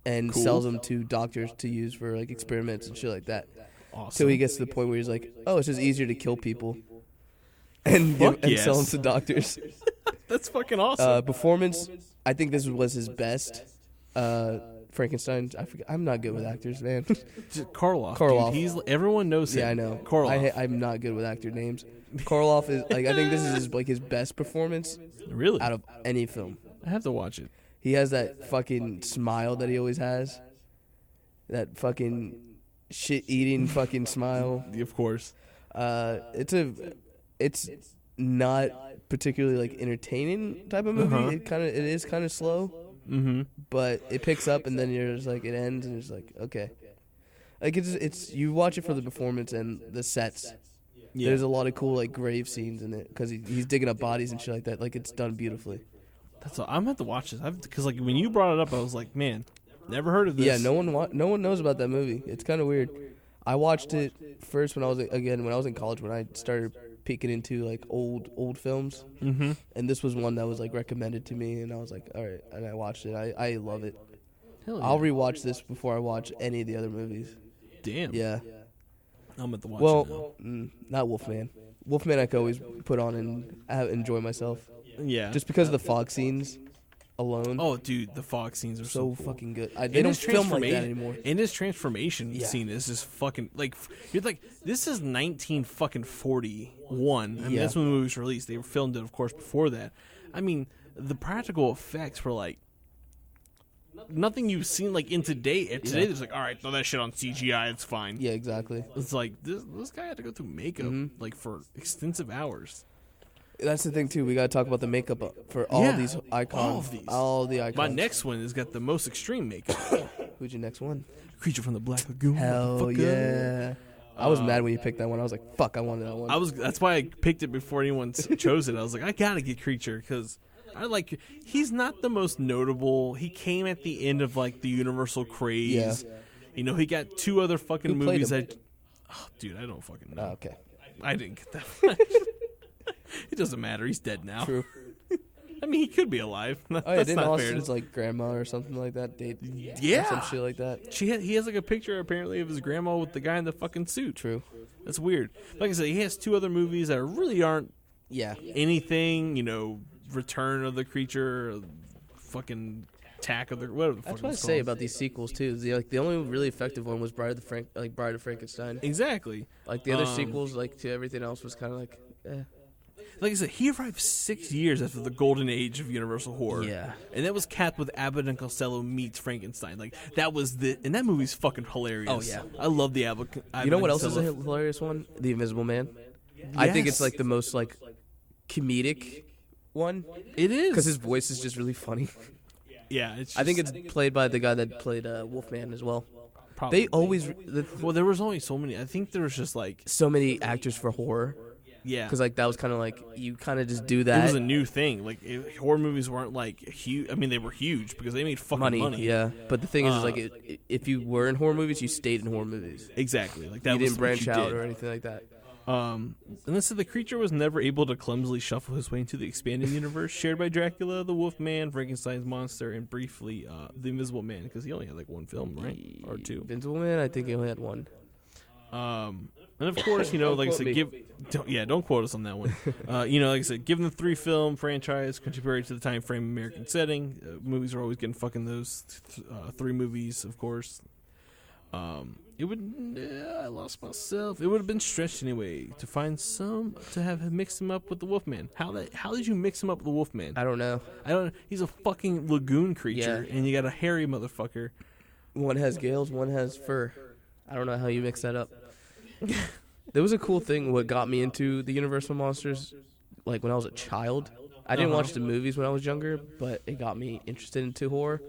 and sells them to doctors to use for like experiments and shit like that. Awesome. Till he gets to the point where he's like, oh, it's just easier to kill people and sell them to doctors. That's fucking awesome. Performance, I think this was his best. Frankenstein, I forget. I'm not good with actors, man. Karloff. Dude, everyone knows him. Yeah, I know. Karloff. I'm not good with actor names. Karloff is like, I think this is his best performance. Really? Out of any film. I have to watch it. He has that fucking smile that he always has. That fucking shit-eating fucking smile. Of course. It's not particularly like entertaining type of movie. It is kind of slow. But it picks up and then you're just like, it ends and it's like, okay. Like it's you watch it for the performance and the sets. Yeah. There's a lot of cool like grave scenes in it because he's digging up bodies and shit like that. Like it's done beautifully. That's all. I'm gonna have to watch this because like when you brought it up, I was like, man, never heard of this. Yeah, no one knows about that movie. It's kind of weird. I watched it first when I was in college when I started peeking into like old films, and this was one that was like recommended to me, and I was like, all right, and I watched it. I love it. Hell yeah. I'll rewatch this before I watch any of the other movies. Damn. Yeah. I'm at the watch. Well, not Wolfman. Wolfman I could always put on and enjoy myself. Yeah. Just because of the fog scenes alone. Oh, dude, the fog scenes are so cool. Fucking good. They don't film like that anymore. And his transformation scene is just fucking like you're like this is 1941. I mean, that's when the movie was released. They filmed it, of course, before that. I mean, the practical effects were like nothing you've seen like in today. Today, there's like, all right, throw that shit on CGI, it's fine. Yeah, exactly. It's like this guy had to go through makeup like for extensive hours. That's the thing too. We gotta talk about the makeup for all these icons. All the icons. My next one has got the most extreme makeup. Who's your next one? Creature from the Black Lagoon. Hell yeah! I was mad when you picked that one. I was like, "Fuck, I wanted that one." That's why I picked it before anyone chose it. I was like, I gotta get Creature because he's not the most notable. He came at the end of like the Universal craze. Yeah. You know, he got two other fucking movies that. Oh, dude, I don't fucking know. Oh, okay. I didn't get that one. It doesn't matter. He's dead now. True. I mean, he could be alive. That's didn't Austin's like grandma or something like that date? Yeah, some shit like that. He has like a picture apparently of his grandma with the guy in the fucking suit. True. That's weird. Like I said, he has two other movies that really aren't anything. You know, Return of the Creature, fucking Attack of the whatever. That's what I say about these sequels too. The only really effective one was Bride of Frankenstein. Exactly. Like the other sequels, like to everything else, was kind of like. Like I said, he arrived 6 years after the golden age of Universal horror. Yeah. And that was capped with Abbott and Costello meets Frankenstein. Like, that was and that movie's fucking hilarious. Oh, yeah. I love the Abbott You know what else is a hilarious one? The Invisible Man. Yes. I think it's like the most like comedic one. It is. Because his voice is just really funny. Yeah. It's just, I think it's played by the guy that played Wolfman as well. Probably. They always... well, there was only so many. I think there was just like... so many actors for horror. Yeah, because like that was kind of like you kind of just do that. It was a new thing. Like horror movies weren't like huge. I mean, they were huge because they made fucking money. Yeah, but the thing is like if you were in horror movies, you stayed in horror movies. Exactly. Like that. You didn't branch out or anything like that. And then so the creature was never able to clumsily shuffle his way into the expanding universe shared by Dracula, the Wolfman, Frankenstein's monster, and briefly the Invisible Man because he only had like one film, right, or two. Invisible Man, I think he only had one. And of course, you know, like I said, don't quote us on that one. You know, like I said, given the 3-film franchise contemporary to the time frame American setting, movies are always getting fucking those 3 movies, of course. It would, I lost myself. It would have been stretched anyway to find to have mixed him up with the Wolfman. How did you mix him up with the Wolfman? I don't know. He's a fucking lagoon creature, and you got a hairy motherfucker. One has scales, one has fur. I don't know how you mix that up. There was a cool thing what got me into the Universal Monsters, like when I was a child. I didn't watch the movies when I was younger, but it got me interested into horror.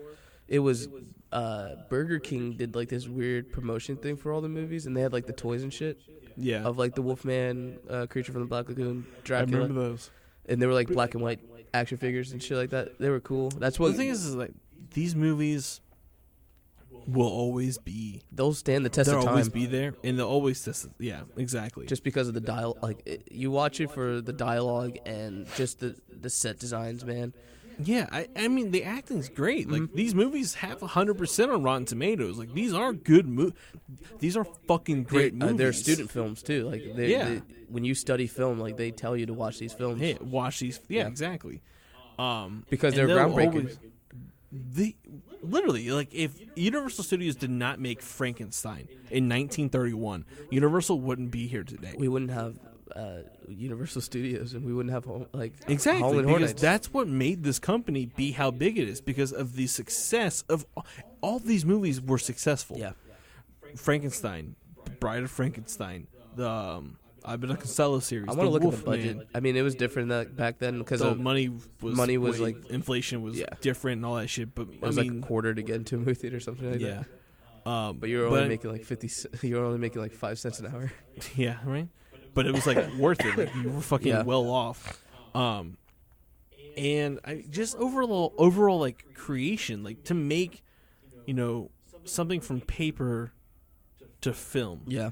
It was Burger King did like this weird promotion thing for all the movies, and they had like the toys and shit. Yeah. Of like the Wolfman, Creature from the Black Lagoon, Dracula. I remember those. And they were like black and white action figures and shit like that. They were cool. That's what the thing is like these movies will always be. They'll stand the test of time. They'll always be there, and they'll always test. Yeah, exactly. Just because of the dialogue, like you watch it for the dialogue and just the set designs, man. Yeah, I mean the acting's great. Like these movies have 100% on Rotten Tomatoes. Like these are good movies. These are fucking great movies. They're student films too. Like they, when you study film, like they tell you to watch these films. Hey, watch these. Yeah, exactly. Because they're groundbreaking. Literally, like if Universal Studios did not make Frankenstein in 1931, Universal wouldn't be here today. We wouldn't have Universal Studios, and we wouldn't have exactly because that's what made this company be how big it is, because of the success of all these movies were successful. Yeah, Frankenstein, Bride of Frankenstein, the Abbott and Costello series. I want to look at the budget. I mean, it was different back then because money was like inflation was different and all that shit. But it was like a quarter to get into a movie theater or something like that. But you were only making like 50. You were only making like 5 cents an hour. Yeah, right. But it was like worth it. Like you were fucking well off. And I just overall like creation, like to make, something from paper to film. Yeah.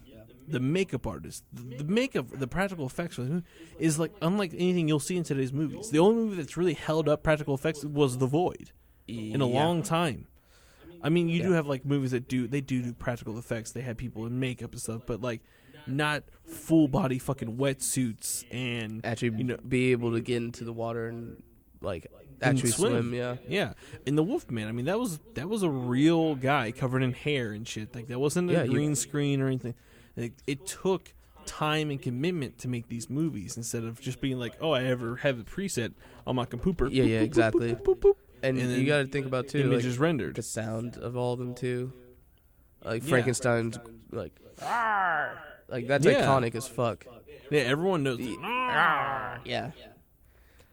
The makeup artist, the makeup, the practical effects is like unlike anything you'll see in today's movies. The only movie that's really held up practical effects was The Void in a long time. I mean, you do have like movies that do practical effects. They have people in makeup and stuff, but like not full body fucking wetsuits and actually be able to get into the water and like actually swim. Yeah. In The Wolfman, I mean that was a real guy covered in hair and shit. Like that wasn't a green screen or anything. It took time and commitment to make these movies instead of just being like, oh, I ever have a preset on my computer. Yeah, yeah, exactly. Boop, boop, boop, and you got to think about too, images rendered, the sound of all of them too. Like Frankenstein's like that's iconic as fuck. Yeah, everyone knows. Yeah.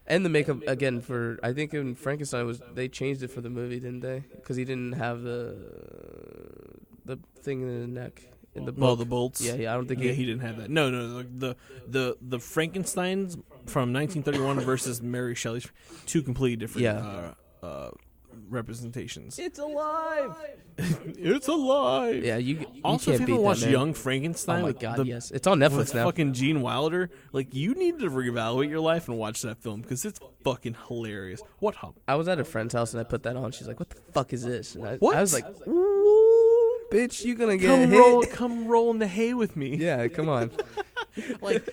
And the makeup again for I think in Frankenstein they changed it for the movie, didn't they? Because he didn't have the thing in the neck. In the the bolts. Yeah, I don't think he didn't have that. No. The Frankensteins from 1931 versus Mary Shelley's, two completely different representations. It's alive. It's alive. Yeah, you also can't if you beat ever watched that, Young Frankenstein, oh my god, yes, it's on Netflix now. Fucking Gene Wilder, like you need to reevaluate your life and watch that film because it's fucking hilarious. What hump? I was at a friend's house and I put that on. She's like, "What the fuck is this?" And I was like, bitch, you gonna get hit. Come roll in the hay with me. Yeah, come on. like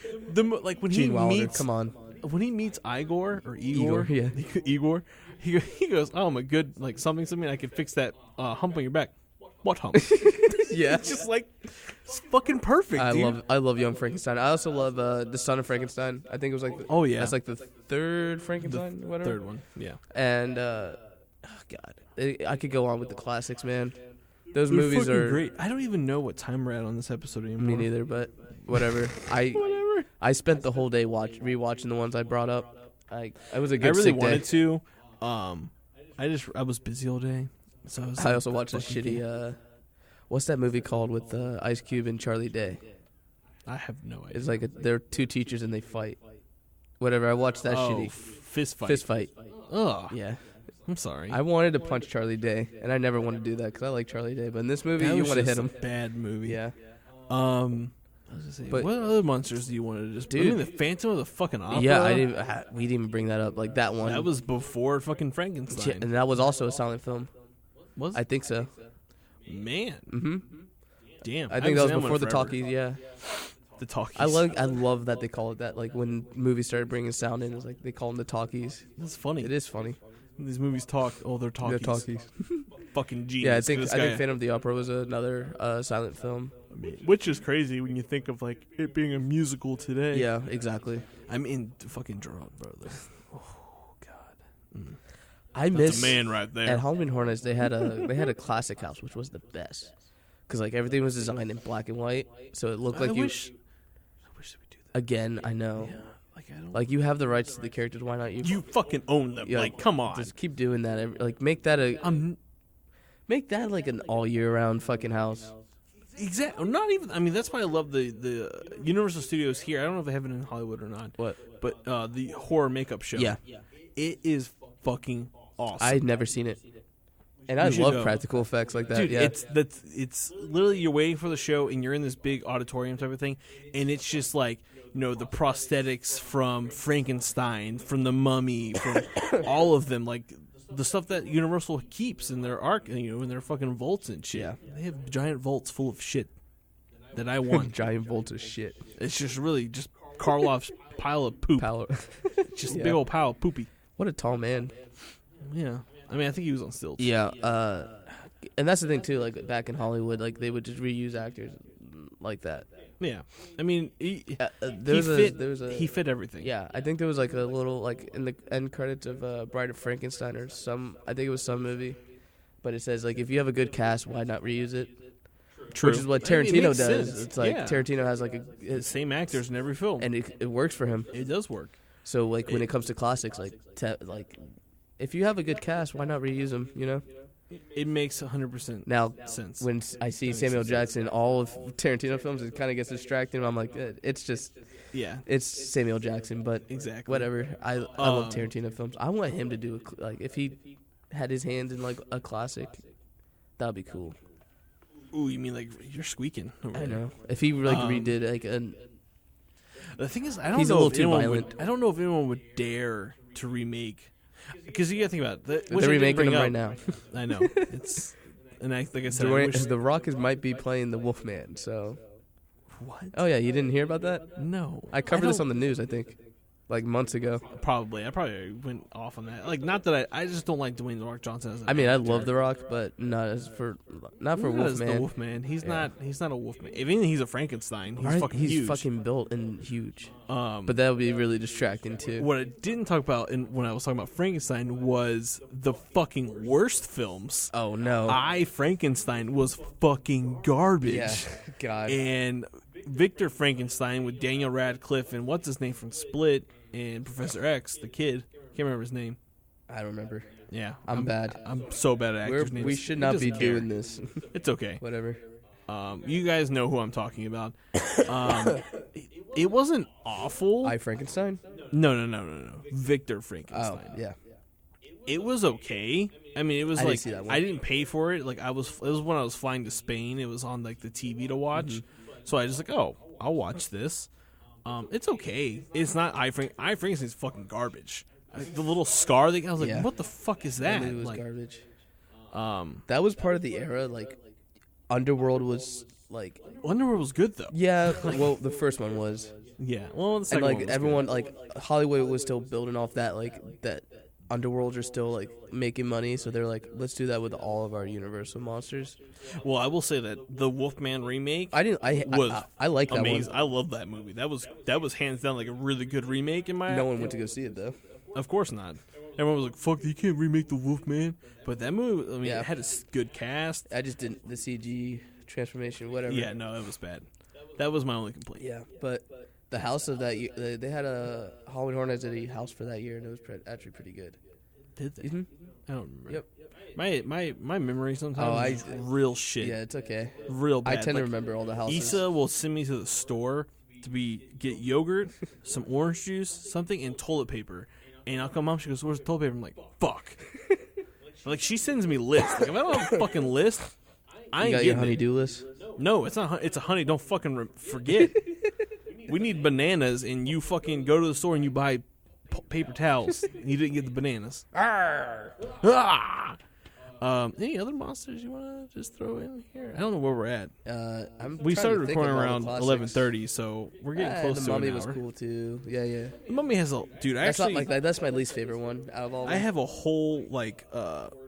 when Gene he Wilder, meets, come on. When he meets Igor, yeah, Igor, he goes, oh, I'm a good like something. I could fix that hump on your back. What hump? Yeah, it's just like it's fucking perfect. I love Young Frankenstein. I also love The Son of Frankenstein. I think it was like that's like the third Frankenstein, whatever. Third one, yeah. And God, I could go on with the classics, man. Those They're movies are great. I don't even know what time we're at on this episode anymore. Me neither, but whatever. I spent the whole day rewatching the ones I brought up. I was a good. I really sick wanted day. to. I was busy all day, so I also watched a shitty. What's that movie called with Ice Cube and Charlie Day? I have no idea. It's like they're two teachers and they fight. Whatever. I watched that shitty fist fight. Ugh. Yeah. I'm sorry. I wanted to punch Charlie Day, and I never wanted to do that because I like Charlie Day. But in this movie, you want to hit him. A bad movie. Yeah. I was gonna say, what other monsters do you want to just? Dude, I mean, the Phantom of the fucking Opera. Yeah, we didn't even bring that up. Like that one. That was before fucking Frankenstein, and that was also a silent film. Was I think so. Man. Mm-hmm. Damn. I think that was before the talkies. Yeah. The talkies. I love that they call it that. Like when movies started bringing sound in, it's like they call them the talkies. That's funny. It is funny. These movies talk. Oh, they're talkies. They're talkies. Fucking genius. Yeah, I think Phantom of the Opera was another silent film. I mean, which is crazy when you think of like it being a musical today. Yeah, exactly. I mean, fucking draw, brother. Oh God. I miss a man right there. At Halloween Horror Nights, they had a classic house, which was the best because like everything was designed in black and white, so it looked like I wish that we do that again. I know. Yeah. Like you have the rights to the characters. Why not you? You fucking own them. Yeah, like, come on. Just keep doing that. Like make that Make that like an all year round fucking house. Exactly. Not even. I mean, that's why I love the Universal Studios here. I don't know if they have it in Hollywood or not. What? But the horror makeup show. Yeah. It is fucking awesome. I've never seen it, and I love practical effects like that. Dude, yeah. it's literally you're waiting for the show and you're in this big auditorium type of thing, and it's just like the prosthetics from Frankenstein, from the Mummy, from all of them, like. The stuff that Universal keeps in their in their fucking vaults and shit. Yeah. They have giant vaults full of shit that I want. Giant vaults of shit. It's just really just Karloff's pile of poop. Just a big old pile of poopy. What a tall man. Yeah. I mean, I think he was on stilts. Yeah. And that's the thing, too. Like, back in Hollywood, like, they would just reuse actors like that. Yeah. I mean, he fit everything. Yeah. I think there was, like, a little, like, in the end credits of Bride of Frankenstein or I think it was some movie. But it says, like, if you have a good cast, why not reuse it? True. Which is what Tarantino does. Sense. It's like Tarantino has, like, the same actors in every film. And it works for him. It does work. So, like, when it comes to classics, like, if you have a good cast, why not reuse them, It makes 100% now sense. When I see Samuel Jackson in all of Tarantino films, it kind of gets distracting. I'm like, it's just, it's Samuel Jackson, but exactly whatever. I love Tarantino films. I want him to do if he had his hands in like a classic, that'd be cool. Ooh, you mean like you're squeaking? I know. If he like redid like the thing is, he's a little too violent. I don't know if anyone would dare to remake. Because you gotta think about it. They're remaking them right now. I know. It's and like I said, The Rock might be playing the Wolfman. So what? Oh yeah, you didn't hear about that? No, I covered this on the news. I think like months ago. Probably, I probably went off on that. Like, not that I just don't like Dwayne The Rock Johnson as. I mean, I love The Rock, but not for Wolfman. The Wolfman. He's not a Wolfman. If anything, he's a Frankenstein. He's fucking huge. He's fucking built and huge. But that would be really distracting too. What I didn't talk about when I was talking about Frankenstein was the fucking worst films. Oh no! Frankenstein was fucking garbage. Yeah, God. And Victor Frankenstein with Daniel Radcliffe and what's his name from Split and Professor X, the kid. Can't remember his name. I don't remember. Yeah, I'm bad. I'm so bad at actors' names. We should not be doing this. It's okay. Whatever. You guys know who I'm talking about. It wasn't awful. Frankenstein? No. Victor Frankenstein. Oh, yeah. It was okay. I mean, it was like didn't see that one. I didn't pay for it. Like it was when I was flying to Spain. It was on like the TV to watch. Mm-hmm. So I just like, I'll watch this. It's okay. It's not Frankenstein's fucking garbage. The little scar thing. I was like, what the fuck is that? It was like, garbage. That was part of the era. Like, Underworld was like. Underworld was good though. Yeah. Well, the first one was. Yeah. Well, the second one was everyone good. like Hollywood was still building off that that. Underworlds are still like making money, so they're like, let's do that with all of our Universal monsters. Well, I will say that the Wolfman remake I like that amazing. one. I love that movie. That was hands down like a really good remake in my. No one went to go see it though. Of course not. Everyone was like, "Fuck, you can't remake the Wolfman." But that movie, I mean, it had a good cast. I just didn't the CG transformation, whatever. Yeah, no, it was bad. That was my only complaint. Yeah, but the house of that year, they had a Halloween Horror Nights at a house for that year, and it was actually pretty good. Did they? Mm-hmm. I don't remember. Yep. My memory sometimes is real shit. Yeah, it's okay. Real bad. I tend to remember all the houses. Issa will send me to the store to get yogurt, some orange juice, something, and toilet paper. And I'll come home, she goes, "Where's the toilet paper?" I'm like, "Fuck." Like, she sends me lists. Like, if I don't have a fucking list, I ain't getting your honey-do list? No, it's not. It's a honey. Don't fucking forget. We need bananas, and you fucking go to the store and you buy paper towels. You didn't get the bananas. Any other monsters you want to just throw in here? I don't know where we're at. We started recording around 11:30, so we're getting close to an hour. The Mummy was cool too. Yeah. The Mummy has a dude. That's my least favorite one out of all. I have a whole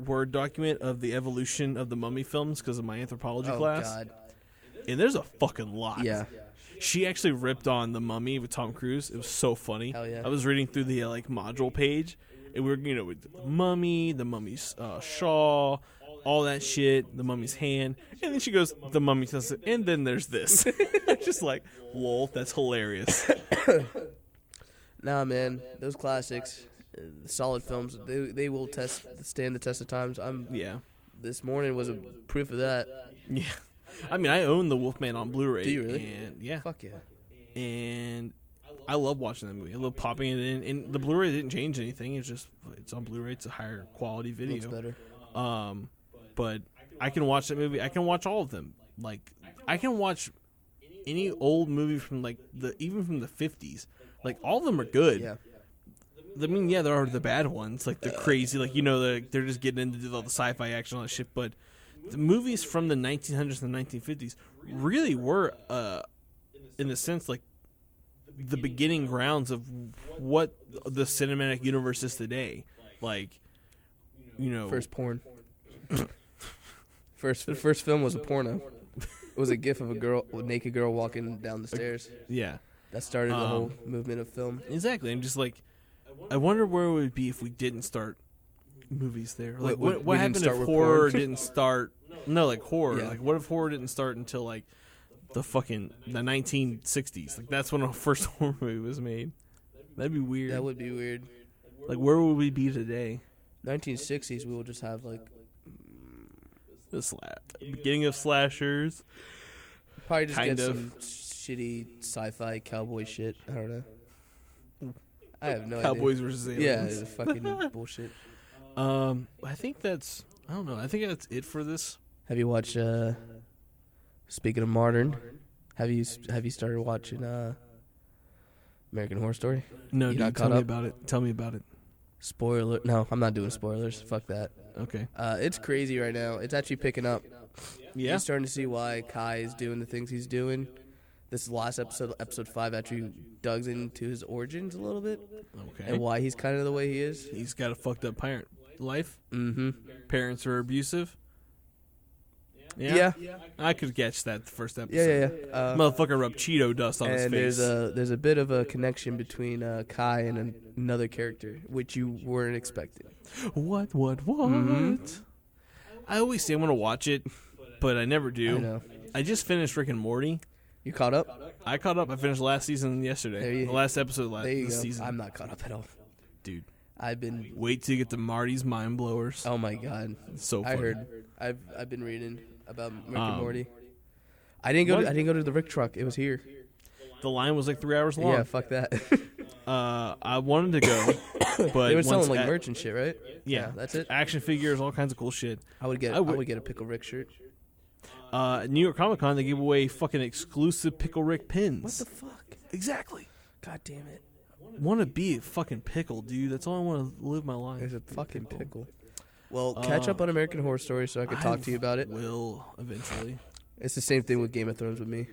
Word document of the evolution of the Mummy films because of my anthropology class. God. And there's a fucking lot. Yeah. She actually ripped on The Mummy with Tom Cruise. It was so funny. Hell yeah. I was reading through the module page, and we were with the Mummy, the Mummy's shawl, all that shit, the Mummy's hand, and then she goes, the Mummy does it, and then there's this. Just like, lol, that's hilarious. Nah, man, those classics, solid films, they will stand the test of times. This morning was a proof of that. Yeah. I mean, I own The Wolfman on Blu-ray. Do you really? And, yeah. Fuck yeah. And I love watching that movie. I love popping it in. And the Blu-ray didn't change anything. It's on Blu-ray. It's a higher quality video. Looks better. But I can watch that movie. I can watch all of them. Like, I can watch any old movie from even from the 50s. Like, all of them are good. Yeah. I mean, yeah, there are the bad ones, like the crazy, they're just getting into all the sci-fi action and all that shit. But the movies from the 1900s and 1950s really were, in a sense, like the beginning grounds of what the cinematic universe is today. Like, first porn. First film was a porno. It was a gif of a naked girl walking down the stairs. Yeah, that started the whole movement of film. Exactly. I'm just like, I wonder where it would be if we didn't start movies there. Like, what happened if horror didn't start? No, like horror. Yeah. Like, what if horror didn't start until like the 1960s? Like, that's when the first horror movie was made. That'd be weird. That would be weird. Like, where would we be today? 1960s, we will just have like the beginning of slashers. Probably just get some shitty sci-fi cowboy shit. I don't know. I have no Cowboys idea. versus aliens. Yeah, it's fucking bullshit. I think that's it for this. Have you watched? Speaking of modern, have you started watching American Horror Story? No, dude, tell me about it. Tell me about it. Spoiler? No, I'm not doing spoilers. Fuck that. Okay. It's crazy right now. It's actually picking up. Yeah. You're starting to see why Kai is doing the things he's doing. This last episode 5, actually dug into his origins a little bit. Okay. And why he's kind of the way he is. He's got a fucked up parent life. Mm-hmm. Parents are abusive. Yeah. I could catch that the first episode. Yeah. Motherfucker rubbed Cheeto dust on his face. And there's a bit of a connection between Kai and another character, which you weren't expecting. What? Mm-hmm. I always say I'm going to watch it, but I never do. I know. I just finished Rick and Morty. You caught up? I caught up. I finished last season yesterday. The last episode this season. I'm not caught up at all. Dude. I've been... Wait till you get to Marty's Mind Blowers. Oh, my God. It's so funny. I heard. I've been reading about Rick and Morty. I didn't go to the Rick truck. It was here. The line was like 3 hours long. Yeah, fuck that. I wanted to go, but they were selling like merch and shit, right? Yeah, that's it. Action figures, all kinds of cool shit. I would get a Pickle Rick shirt. New York Comic Con, they gave away fucking exclusive Pickle Rick pins. What the fuck? Exactly. God damn it. Want to be a fucking pickle, dude. That's all I want to live my life. There's a fucking pickle. Well, catch up on American Horror Story so I can talk to you about it. Will eventually. It's the same thing with Game of Thrones with me.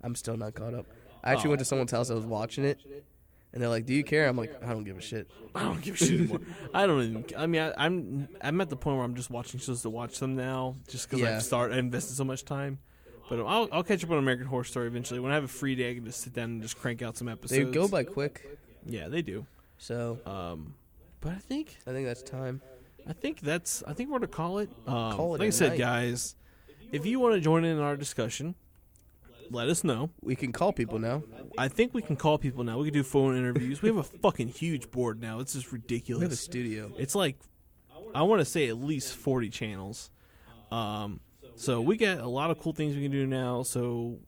I'm still not caught up. I actually went to someone's house. I was watching it, and they're like, "Do you care?" I'm like, "I don't give a shit. I don't give a shit anymore." I don't even. I mean, I'm at the point where I'm just watching shows to watch them now, just because I invested so much time. But I'll catch up on American Horror Story eventually. When I have a free day, I can just sit down and just crank out some episodes. They go by quick. Yeah, they do. So, but I think that's time. I think we're gonna call it. Call it. Like I said, guys, if you want to join in our discussion, let us know. We can call people now. I think we can call people now. We can do phone interviews. We have a fucking huge board now. It's just ridiculous. We have a studio. It's like, I want to say at least 40 channels. So we got a lot of cool things we can do now. So,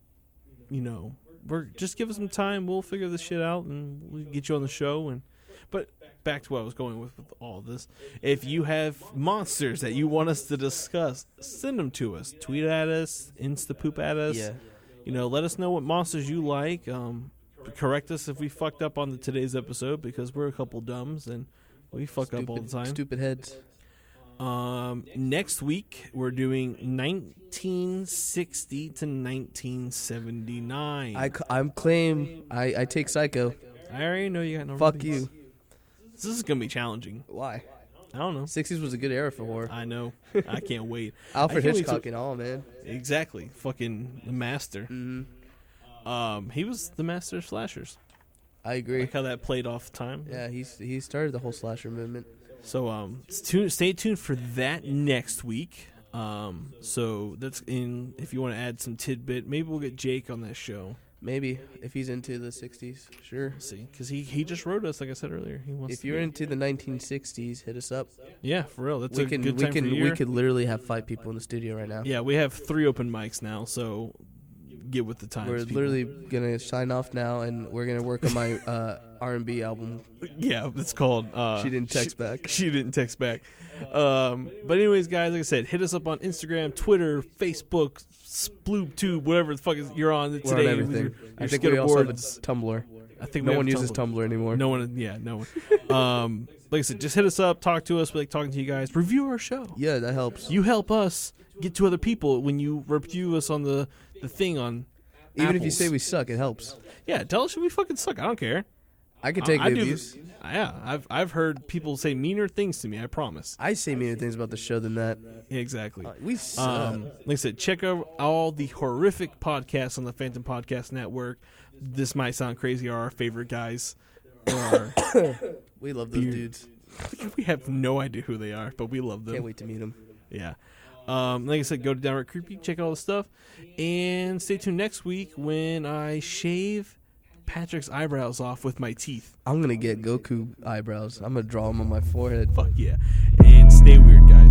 we're just give us some time. We'll figure this shit out and we'll get you on the show. But back to what I was going with all of this. If you have monsters that you want us to discuss, send them to us. Tweet at us, Insta-poop at us. Yeah. Let us know what monsters you like. Correct us if we fucked up on today's episode because we're a couple dumbs and we fuck up all the time. Stupid heads. Next week, we're doing 1960 to 1979. I take Psycho. I already know you got no Fuck ratings. you. This is going to be challenging. Why? I don't know. 60s was a good era for horror. I know. I can't wait. Alfred Hitchcock and all, man. Exactly. Fucking the master. Mm-hmm. He was the master of slashers. I agree. Like how that played off time. Yeah, he started the whole slasher movement. So stay tuned for that next week. So that's in. If you want to add some tidbit, maybe we'll get Jake on that show. Maybe if he's into the 60s, sure. See, because he just wrote us, like I said earlier. He wants. If you're into the 1960s, hit us up. Yeah, for real. That's a good time for the year. We could literally have 5 people in the studio right now. Yeah, we have 3 open mics now, so get with the times. We're literally gonna sign off now, and we're gonna work on my R&B album. Yeah, it's called. She didn't text back. She didn't text back. But anyways, guys, like I said, hit us up on Instagram, Twitter, Facebook, SploopTube, whatever the fuck you're on today. We're on everything. I think we also have a Tumblr. I think no one uses Tumblr anymore. No one. Yeah, no one. Like I said, just hit us up, talk to us. We like talking to you guys. Review our show. Yeah, that helps. You help us get to other people when you review us on the thing on. Even Apples. if you say we suck, it helps. Yeah, tell us we fucking suck. I don't care. I can take reviews. Yeah, I've heard people say meaner things to me. I promise. I say meaner things about the show than that. Yeah, exactly. We suck. Like I said, check out all the horrific podcasts on the Phantom Podcast Network. This might sound crazy. Are our favorite guys? We love those dudes. We have no idea who they are, but we love them. Can't wait to meet them. Yeah. Like I said, go to Downright Creepy, check out all the stuff, and stay tuned next week when I shave Patrick's eyebrows off with my teeth. I'm going to get Goku eyebrows. I'm going to draw them on my forehead. Fuck yeah. And stay weird, guys.